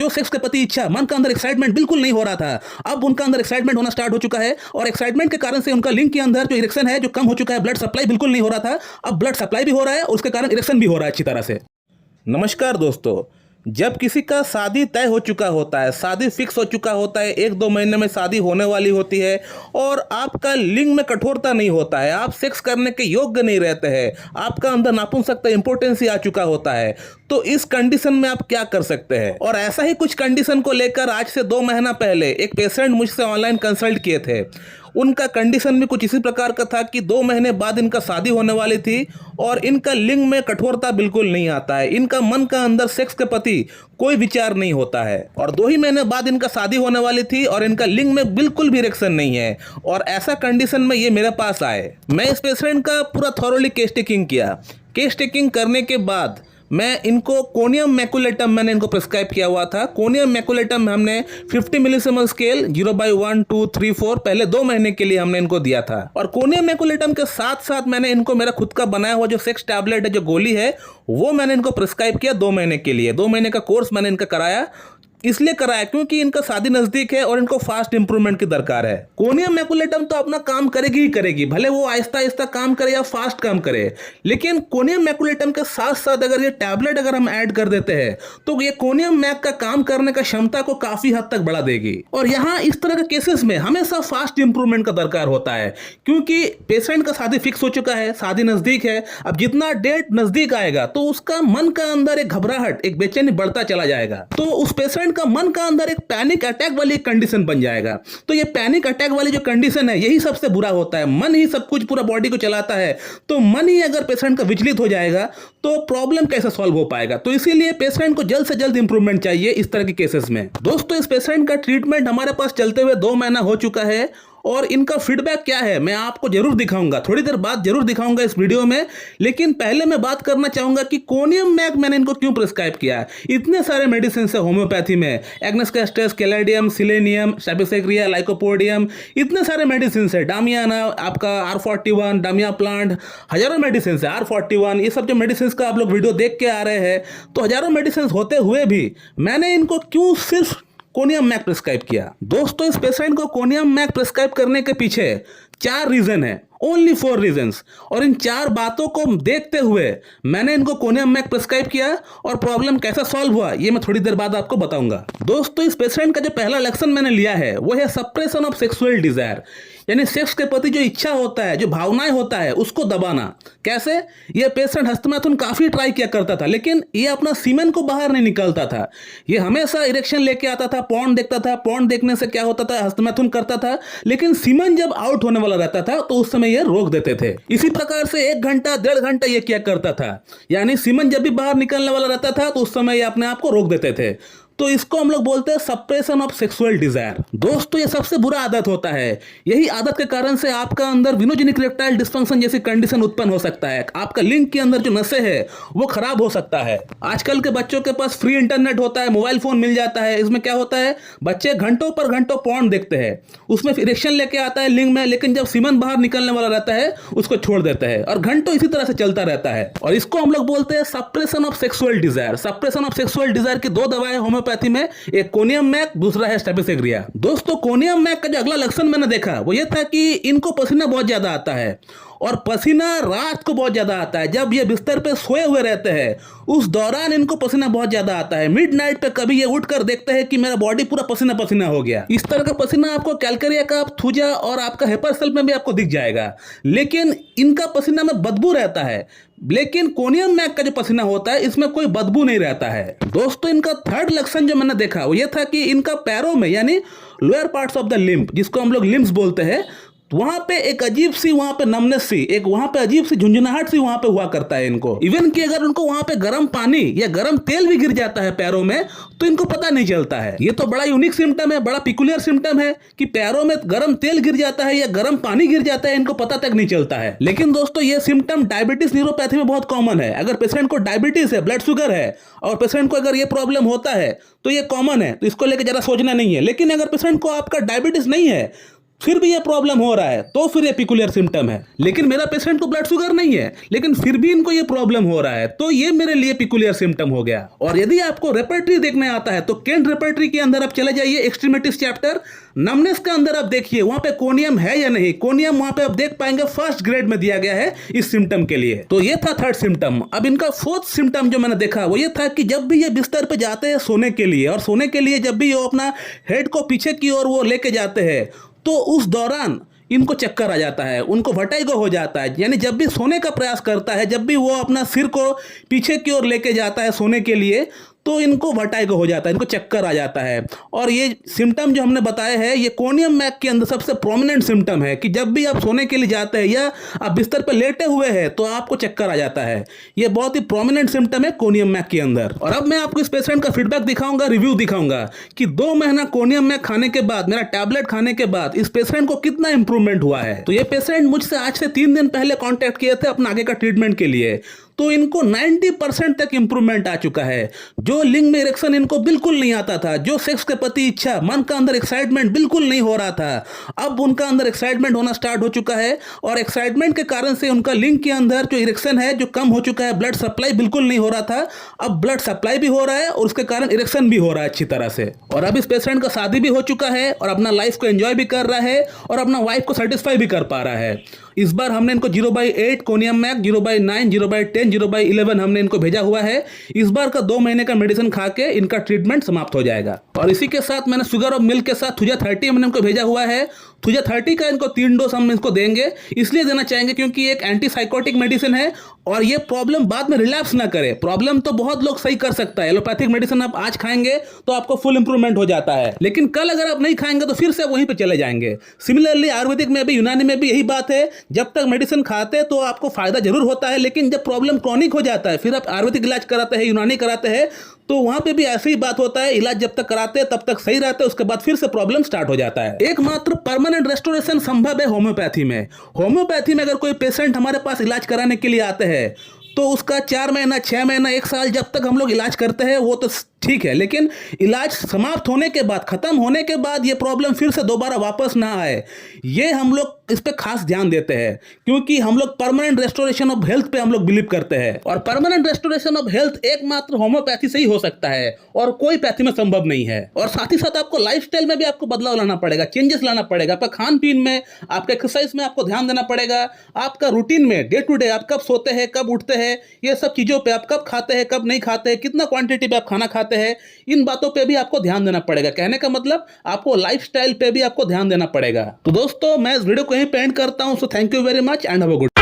जो सेक्स के प्रति इच्छा, मन का अंदर एक्साइटमेंट बिल्कुल नहीं हो रहा था, अब उनका अंदर एक्साइटमेंट होना स्टार्ट हो चुका है और एक्साइटमेंट के कारण से उनका लिंग के अंदर जो इरेक्शन है जो कम हो चुका है, ब्लड सप्लाई बिल्कुल नहीं हो रहा था, अब ब्लड सप्लाई भी हो रहा है और उसके कारण इरेक्शन भी हो रहा है अच्छी तरह से। नमस्कार दोस्तों, जब किसी का शादी तय हो चुका होता है, शादी फिक्स हो चुका होता है, 1-2 महीने में शादी होने वाली होती है और आपका लिंग में कठोरता नहीं होता है, आप सेक्स करने के योग्य नहीं रहते हैं, आपका अंदर नापुंसकता इंपोर्टेंस आ चुका होता है, तो इस कंडीशन में आप क्या कर सकते हैं। और ऐसा ही कुछ कंडीशन को लेकर आज से 2 महीना पहले एक पेशेंट मुझसे ऑनलाइन कंसल्ट किए थे। उनका कंडीशन भी कुछ इसी प्रकार का था कि 2 महीने बाद इनका शादी होने वाली थी और इनका लिंग में कठोरता बिल्कुल नहीं आता है, इनका मन का अंदर सेक्स के प्रति कोई विचार नहीं होता है और 2 ही महीने बाद इनका शादी होने वाली थी और इनका लिंग में बिल्कुल भी इरेक्शन नहीं है। और ऐसा कंडीशन में ये मेरे पास आए। मैं इस पेशेंट का पूरा थॉरोली केस टेकिंग किया। केस टेकिंग करने के बाद मैं इनको कोनियम मैकुलेटम मैंने इनको प्रिस्क्राइब किया हुआ था। कोनियम मैकुलेटम हमने 50 मिलीसीमल स्केल 0/1, 2, 3, 4 पहले 2 महीने के लिए हमने इनको दिया था। और कोनियम मैकुलेटम के साथ साथ मैंने इनको मेरा खुद का बनाया हुआ जो सेक्स टैबलेट है, जो गोली है, वो मैंने इनको प्रिस्क्राइब किया 2 महीने के लिए। 2 महीने का कोर्स मैंने इनका कराया, इसलिए कराया क्योंकि इनका शादी नजदीक है और इनको फास्ट इंप्रूवमेंट की दरकार है। कोनियम मैकुलेटम तो अपना काम करेगी ही करेगी, भले वो आहिस्ता आहिस्ता काम करे या फास्ट काम करे, लेकिन कोनियम मैकुलेटम के साथ साथ अगर ये टैबलेट अगर हम ऐड कर देते हैं तो ये कोनियम मैक का काम करने का क्षमता को काफी हद तक बढ़ा देगी। और यहाँ इस तरह के केसेस में हमेशा फास्ट इंप्रूवमेंट का दरकार होता है क्योंकि पेशेंट का शादी फिक्स हो चुका है, शादी नजदीक है। अब जितना डेट नजदीक आएगा तो उसका मन का अंदर एक घबराहट, एक बेचैनी बढ़ता चला जाएगा, तो उस पेशेंट का मन का अंदर एक पैनिक अटैक वाली कंडीशन बन जाएगा। तो ये पैनिक अटैक वाली जो कंडीशन है यही सबसे बुरा होता है। मन ही सब कुछ पूरा बॉडी को चलाता है, तो मन ही अगर पेशेंट का विचलित हो जाएगा तो प्रॉब्लम कैसे सॉल्व हो पाएगा। तो इसीलिए पेशेंट को जल्द से जल्द इंप्रूवमेंट चाहिए इस तरह के केसेस में। दोस्तों, इस पेशेंट का ट्रीटमेंट हमारे पास चलते हुए 2 महीना हो चुका है और इनका फीडबैक क्या है मैं आपको जरूर दिखाऊंगा, थोड़ी देर बाद जरूर दिखाऊंगा इस वीडियो में। लेकिन पहले मैं बात करना चाहूंगा कि कोनियम मैक मैंने इनको क्यों प्रिस्क्राइब किया है। इतने सारे मेडिसिन है होम्योपैथी में, Agnus castus, caladium, selenium, staphysagria, lycopodium, इतने सारे मेडिसिन है, डामियाना, आपका R41, डामिया प्लांट, हजारों मेडिसिन है, R41, ये सब जो मेडिसिन का आप लोग वीडियो देख के आ रहे हैं, तो हजारों मेडिसिन होते हुए भी मैंने इनको क्यों सिर्फ कोनियम मैक प्रिस्क्राइब किया। दोस्तों, इस पेशेंट को कोनियम मैक प्रिस्क्राइब करने के पीछे 4 रीजन है, ओनली 4 रीजंस। और इन 4 बातों को देखते हुए मैंने इनको कोनियम मैक प्रिस्क्राइब किया और प्रॉब्लम कैसा सॉल्व हुआ ये मैं थोड़ी देर बाद आपको बताऊंगा। दोस्तों, इस पेशेंट का जो पहला लक्षण मैंने लिया है वो है सप्रेशन ऑफ सेक्सुअल डिजायर, यानी सेक्स के प्रति जो इच्छा होता है, जो भावनाएं होता है, उसको दबाना। कैसे? ये पेशेंट हस्तमैथुन काफी ट्राई किया करता था लेकिन ये अपना सीमेन को बाहर नहीं निकलता था। ये हमेशा इरेक्शन लेके आता था, पॉर्न देखता था, पॉर्न देखने से क्या होता था, हस्तमैथुन करता था, लेकिन सीमेन जब आउट होने वाला रहता था तो उस समय ये रोक देते थे। इसी प्रकार से 1 घंटा 1.5 घंटा ये क्या करता था, यानी सीमेन जब भी बाहर निकलने वाला रहता था तो उस समय ये अपने आप को रोक देते थे। तो इसको हम लोग बोलते हैं सप्रेशन ऑफ सेक्सुअल डिजायर। दोस्तों, ये सबसे बुरा आदत होता है। यही आदत के कारण से आपका अंदर विनोजेनिक इरेक्टाइल डिस्फंक्शन जैसी कंडीशन उत्पन्न हो सकता है। आपका लिंग के अंदर जो नसें है वो खराब हो सकता है। आजकल के बच्चों के पास फ्री इंटरनेट होता है, मोबाइल फोन मिल जाता है, इसमें क्या होता है, बच्चे घंटों पर घंटों पॉर्न देखते हैं, उसमें इरेक्शन लेके आता है लिंग में, लेकिन जब सीमन बाहर निकलने वाला रहता है उसको छोड़ देता है और घंटों इसी तरह से चलता रहता है। और इसको हम लोग बोलते हैं suppression of sexual desire. Suppression of sexual desire की 2 दवाएं होम्योपैथी में, एक कोनियम मैक, दूसरा है स्टेपिसेग्रिया। दोस्तों, कोनियम मैक का जो अगला लक्षण मैंने देखा वो ये था कि इनको पसीना बहुत ज्यादा आता है और पसीना रात को बहुत ज्यादा आता है। जब ये बिस्तर पे सोए हुए रहते हैं उस दौरान इनको पसीना बहुत ज्यादा आता है। मिडनाइट पे कभी ये उठकर देखते हैं कि मेरा बॉडी पूरा पसीना पसीना हो गया। इस तरह का पसीना आपको कैलकेरिया का, थूजा और आपका हेपरसेल में भी आपको दिख जाएगा, लेकिन इनका पसीना में बदबू रहता है। लेकिन कोनियम मैक का जो पसीना होता है इसमें कोई बदबू नहीं रहता है। दोस्तों, इनका 3rd लक्षण जो मैंने देखा वो ये था कि इनका पैरों में, यानी lower parts of the limb, जिसको हम लोग लिम्स बोलते हैं, वहां पे एक अजीब सी, वहां पे नमनेस सी, एक वहां पे अजीब सी झुंझुनाहट सी वहां पे हुआ करता है इनको। इवन कि अगर उनको वहां पे गर्म पानी या गर्म तेल भी गिर जाता है पैरों में तो इनको पता नहीं चलता है। ये तो बड़ा यूनिक सिम्टम है, बड़ा पिकुलियर सिम्टम है कि पैरों में गर्म तेल गिर जाता है या गर्म पानी गिर जाता है, इनको पता तक नहीं चलता है। लेकिन दोस्तों, ये सिम्टम डायबिटीज न्यूरोपैथी में बहुत कॉमन है। अगर पेशेंट को डायबिटीज है, ब्लड शुगर है और पेशेंट को अगर ये प्रॉब्लम होता है तो ये कॉमन है, तो इसको लेकर जरा सोचना नहीं है। लेकिन अगर पेशेंट को आपका डायबिटीज नहीं है फिर भी ये प्रॉब्लम हो रहा है तो फिर ये पिकुलियर सिम्टम है। लेकिन मेरा पेशेंट को ब्लड शुगर नहीं है, लेकिन फिर भी इनको ये प्रॉब्लम हो रहा है, तो ये मेरे लिए पिकुलियर सिम्टम हो गया। और यदि आपको रेपर्टरी देखने आता है तो केंट रेपर्टरी के अंदर आप चले जाइए, एक्सट्रीमिटीज चैप्टर नमनेस के अंदर आप देखिए वहां पे कोनियम है या नहीं। कोनियम वहां पे आप देख पाएंगे फर्स्ट ग्रेड में दिया गया है इस सिम्टम के लिए। तो ये था थर्ड सिम्टम। अब इनका फोर्थ सिम्टम जो मैंने देखा वो ये था कि जब भी ये बिस्तर पे जाते हैं सोने के लिए, और सोने के लिए जब भी वो अपना हेड को पीछे की ओर वो लेके जाते हैं तो उस दौरान इनको चक्कर आ जाता है, उनको वर्टिगो हो जाता है। यानी जब भी सोने का प्रयास करता है, जब भी वो अपना सिर को पीछे की ओर लेके जाता है सोने के लिए, तो इनको वर्टिगो हो जाता है, इनको चक्कर आ जाता है। और ये सिम्टम जो हमने बताए हैं ये कोनियम मैक के अंदर सबसे प्रोमिनेंट सिम्टम है कि जब भी आप सोने के लिए जाते हैं या आप बिस्तर पर लेटे हुए हैं तो आपको चक्कर आ जाता है। ये बहुत ही प्रोमिनेंट सिम्टम है कोनियम मैक के अंदर। और अब मैं आपको इस पेशेंट का फीडबैक दिखाऊंगा, रिव्यू दिखाऊंगा कि 2 महीना कोनियम मैक खाने के बाद, मेरा टैबलेट खाने के बाद इस पेशेंट को कितना इंप्रूवमेंट हुआ है। तो ये पेशेंट मुझसे आज से 3 दिन पहले कॉन्टैक्ट किए थे अपना आगे का ट्रीटमेंट के लिए, तो इनको 90% तक इंप्रूवमेंट आ चुका है। जो लिंग में इरेक्शन इनको बिल्कुल नहीं आता था, जो सेक्स के प्रति इच्छा, मन का अंदर एक्साइटमेंट बिल्कुल नहीं हो रहा था, अब उनका अंदर एक्साइटमेंट होना स्टार्ट हो चुका है। और एक्साइटमेंट के कारण से उनका लिंग के अंदर जो इरेक्शन है जो कम हो चुका है, ब्लड सप्लाई बिल्कुल नहीं हो रहा था, अब ब्लड सप्लाई भी हो रहा है और उसके कारण इरेक्शन भी हो रहा है अच्छी तरह से। और अब इस पेशेंट का शादी भी हो चुका है और अपना लाइफ को एंजॉय भी कर रहा है और अपना वाइफ को सेटिस्फाई भी कर पा रहा है। इस बार हमने इनको 0/8 कोनियम मैक, 0/9, 0/10, 0/11 हमने इनको भेजा हुआ है। इस बार का 2 महीने का मेडिसिन खा के इनका ट्रीटमेंट समाप्त हो जाएगा। और इसी के साथ मैंने शुगर और मिल्क के साथ थुजा 30 हमने इनको भेजा हुआ है। थुजा 30 का इनको 3 डोज हम इसको देंगे, इसलिए देना चाहेंगे क्योंकि ये एक एंटीसाइकोटिक मेडिसिन है और ये प्रॉब्लम बाद में रिलैप्स ना करे। प्रॉब्लम तो बहुत लोग सही कर सकता है, एलोपैथिक मेडिसिन आप आज खाएंगे तो आपको फुल इंप्रूवमेंट हो जाता है, लेकिन कल अगर आप नहीं खाएंगे तो फिर से वहीं पे चले जाएंगे। सिमिलरली आयुर्वेदिक में भी, यूनानी में भी यही बात है, जब तक मेडिसिन खाते हैं तो आपको फायदा जरूर होता है, लेकिन जब प्रॉब्लम क्रॉनिक हो जाता है फिर आप आयुर्वेदिक इलाज कराते हैं, यूनानी कराते हैं, तो वहां पे भी ऐसी ही बात होता है। इलाज जब तक कराते हैं तब तक सही रहता है, उसके बाद फिर से प्रॉब्लम स्टार्ट हो जाता है। एकमात्र परमानेंट रेस्टोरेशन संभव है होम्योपैथी में। होम्योपैथी में अगर कोई पेशेंट हमारे पास इलाज कराने के लिए आते हैं तो उसका 4 महीना, 6 महीना, 1 साल जब तक हम लोग इलाज करते हैं वो तो ठीक है, लेकिन इलाज समाप्त होने के बाद, खत्म होने के बाद ये प्रॉब्लम फिर से दोबारा वापस ना आए, ये हम लोग इस पे खास ध्यान देते हैं, क्योंकि हम लोग परमानेंट रेस्टोरेशन ऑफ हेल्थ पे हम लोग बिलीव करते हैं। और परमानेंट रेस्टोरेशन ऑफ हेल्थ एकमात्र होम्योपैथी से ही हो सकता है और कोई पैथी में संभव नहीं है। और साथ ही साथ आपको लाइफस्टाइल में भी आपको बदलाव लाना पड़ेगा, चेंजेस लाना पड़ेगा। आपका खान पीन में, आपके एक्सरसाइज में आपको ध्यान देना पड़ेगा, आपका रूटीन में, डे टू डे आप कब सोते हैं, कब उठते हैं, ये सब चीजों पे, आप कब खाते हैं, कब नहीं खाते हैं, कितना क्वांटिटी में आप खाना खाते हैं, इन बातों पे भी आपको ध्यान देना पड़ेगा। कहने का मतलब आपको लाइफस्टाइल पे भी आपको ध्यान देना पड़ेगा। तो दोस्तों मैं इस वीडियो को यहीं पे एंड करता हूं। So thank you very much and have a good